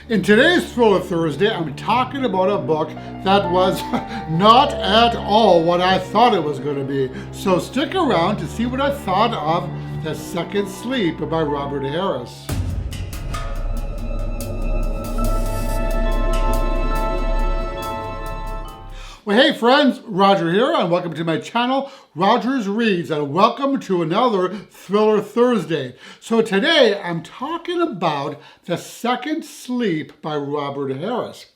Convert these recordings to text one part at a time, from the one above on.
In today's Thriller Thursday, I'm talking about a book that was not at all what I thought it was going to be. So stick around to see what I thought of The Second Sleep by Robert Harris. Well, hey friends, Roger here, and welcome to my channel, Rogers Reads, and welcome to another Thriller Thursday. So today, I'm talking about The Second Sleep by Robert Harris.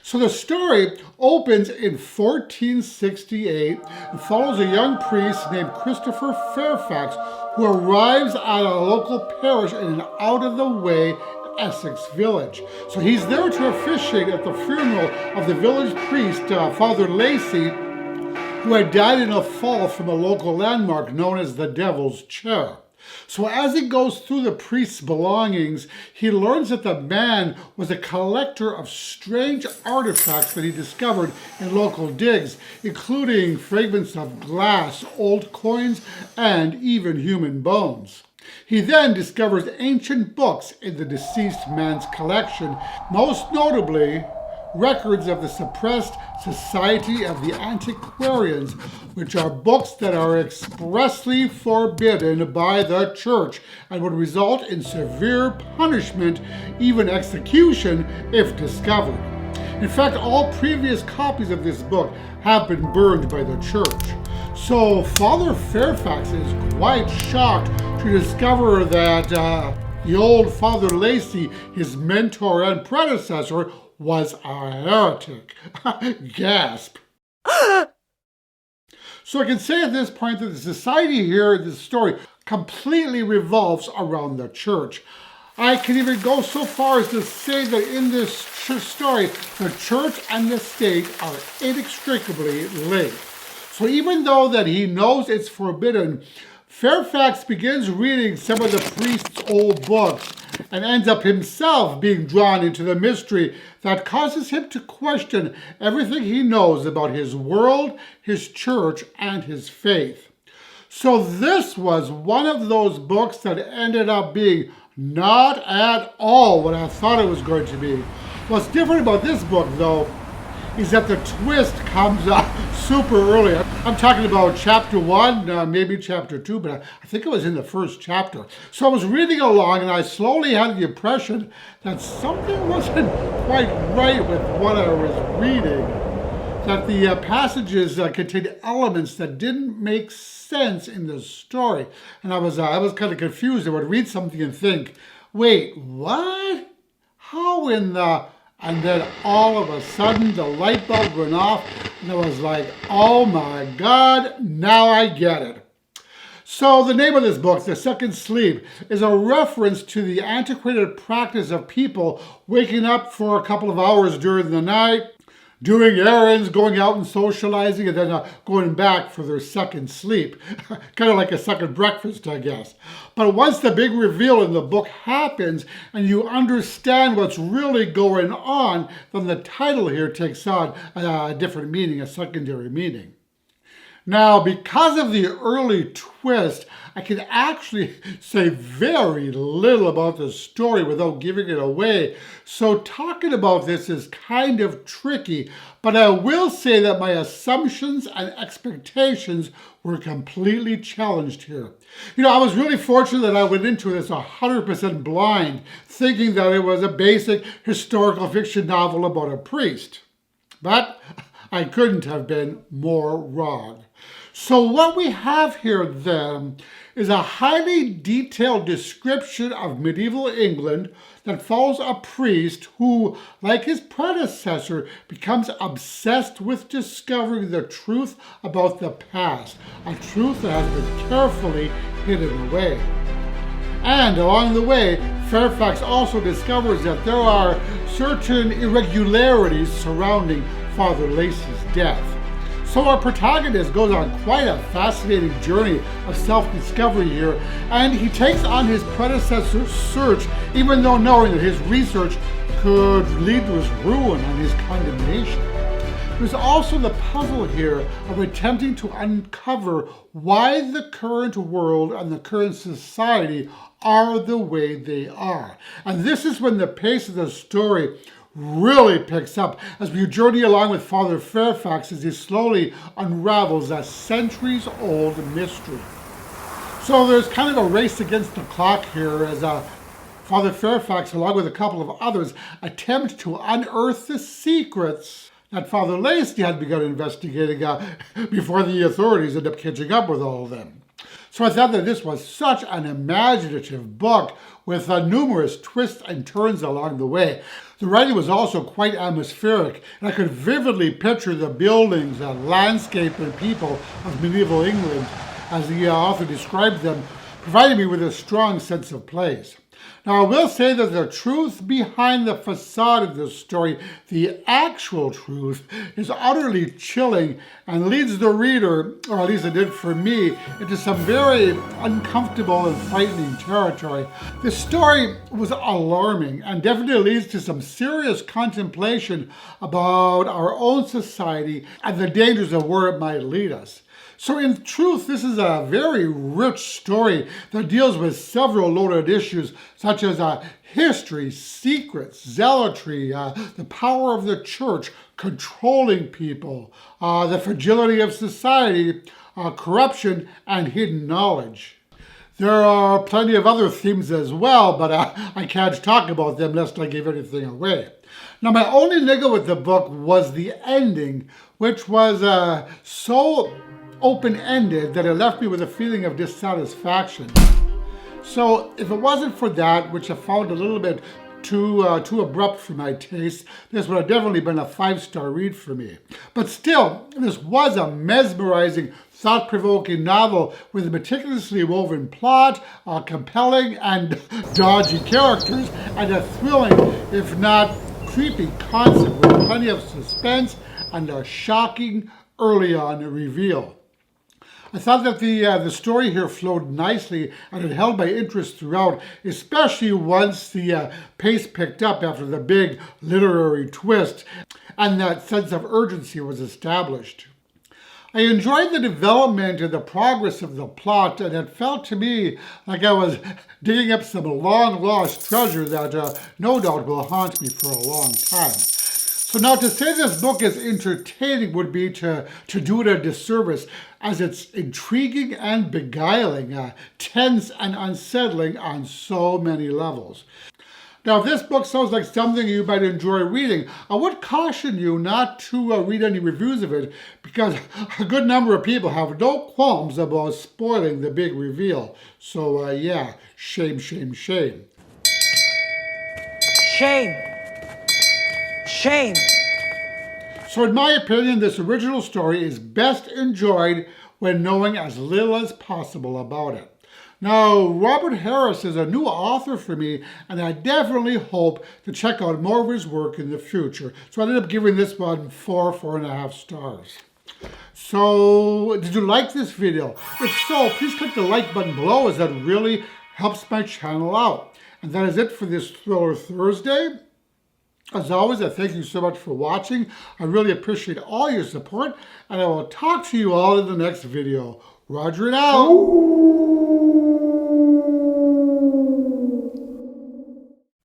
So the story opens in 1468 and follows a young priest named Christopher Fairfax who arrives at a local parish in an out-of-the-way Essex village. So he's there to officiate at the funeral of the village priest, Father Lacey, who had died in a fall from a local landmark known as the Devil's Chair. So as he goes through the priest's belongings, he learns that the man was a collector of strange artifacts that he discovered in local digs, including fragments of glass, old coins, and even human bones. He then discovers ancient books in the deceased man's collection, most notably records of the suppressed Society of the Antiquarians, which are books that are expressly forbidden by the church and would result in severe punishment, even execution, if discovered. In fact, all previous copies of this book have been burned by the church. So Father Fairfax is quite shocked to discover that the old Father Lacey, his mentor and predecessor, was a heretic. Gasp. So I can say at this point that the society here in this story completely revolves around the church. I can even go so far as to say that in this story, the church and the state are inextricably linked. So even though that he knows it's forbidden, Fairfax begins reading some of the priest's old books and ends up himself being drawn into the mystery that causes him to question everything he knows about his world, his church, and his faith. So this was one of those books that ended up being not at all what I thought it was going to be. What's different about this book, though, is that the twist comes up super early. I'm talking about chapter 1, maybe chapter 2, but I think it was in the first chapter. So I was reading along and I slowly had the impression that something wasn't quite right with what I was reading. That the passages contained elements that didn't make sense in the story. And I was kind of confused. I would read something and think, wait, what? How in the... And then all of a sudden the light bulb went off and I was like, oh my God, now I get it. So the name of this book, The Second Sleep, is a reference to the antiquated practice of people waking up for a couple of hours during the night, doing errands, going out and socializing, and then going back for their second sleep. Kind of like a second breakfast, I guess. But once the big reveal in the book happens and you understand what's really going on, then the title here takes on a different meaning, a secondary meaning. Now, because of the early twist, I can actually say very little about the story without giving it away. So talking about this is kind of tricky, but I will say that my assumptions and expectations were completely challenged here. You know, I was really fortunate that I went into this 100% blind, thinking that it was a basic historical fiction novel about a priest. But I couldn't have been more wrong. So what we have here then is a highly detailed description of medieval England that follows a priest who, like his predecessor, becomes obsessed with discovering the truth about the past, a truth that has been carefully hidden away. And along the way, Fairfax also discovers that there are certain irregularities surrounding Father Lacey's death. So our protagonist goes on quite a fascinating journey of self-discovery here, and he takes on his predecessor's search, even though knowing that his research could lead to his ruin and his condemnation. There's also the puzzle here of attempting to uncover why the current world and the current society are the way they are. And this is when the pace of the story really picks up as we journey along with Father Fairfax as he slowly unravels that centuries-old mystery. So there's kind of a race against the clock here as Father Fairfax, along with a couple of others, attempt to unearth the secrets that Father Lacey had begun investigating before the authorities ended up catching up with all of them. So I thought that this was such an imaginative book with numerous twists and turns along the way. The writing was also quite atmospheric, and I could vividly picture the buildings and landscape and people of medieval England as the author described them, providing me with a strong sense of place. Now, I will say that the truth behind the facade of this story, the actual truth, is utterly chilling and leads the reader, or at least it did for me, into some very uncomfortable and frightening territory. The story was alarming and definitely leads to some serious contemplation about our own society and the dangers of where it might lead us. So in truth, this is a very rich story that deals with several loaded issues such as history, secrets, zealotry, the power of the church, controlling people, the fragility of society, corruption, and hidden knowledge. There are plenty of other themes as well, but I can't talk about them lest I give anything away. Now, my only niggle with the book was the ending, which was so open-ended that it left me with a feeling of dissatisfaction. So if it wasn't for that, which I found a little bit too abrupt for my taste, this would have definitely been a 5-star read for me. But still, this was a mesmerizing, thought-provoking novel with a meticulously woven plot, compelling and dodgy characters, and a thrilling, if not creepy concept with plenty of suspense and a shocking early on reveal. I thought that the story here flowed nicely and it held my interest throughout, especially once the pace picked up after the big literary twist and that sense of urgency was established. I enjoyed the development and the progress of the plot, and it felt to me like I was digging up some long-lost treasure that no doubt will haunt me for a long time. So now to say this book is entertaining would be to do it a disservice, as it's intriguing and beguiling, tense and unsettling on so many levels. Now, if this book sounds like something you might enjoy reading, I would caution you not to read any reviews of it, because a good number of people have no qualms about spoiling the big reveal. So yeah, shame, shame, shame. Shame. Shame. So in my opinion, this original story is best enjoyed when knowing as little as possible about it. Now, Robert Harris is a new author for me, and I definitely hope to check out more of his work in the future. So I ended up giving this one 4.5 stars. So, did you like this video? If so, please click the like button below, as that really helps my channel out. And that is it for this Thriller Thursday. As always, I thank you so much for watching. I really appreciate all your support, and I will talk to you all in the next video. Roger and out.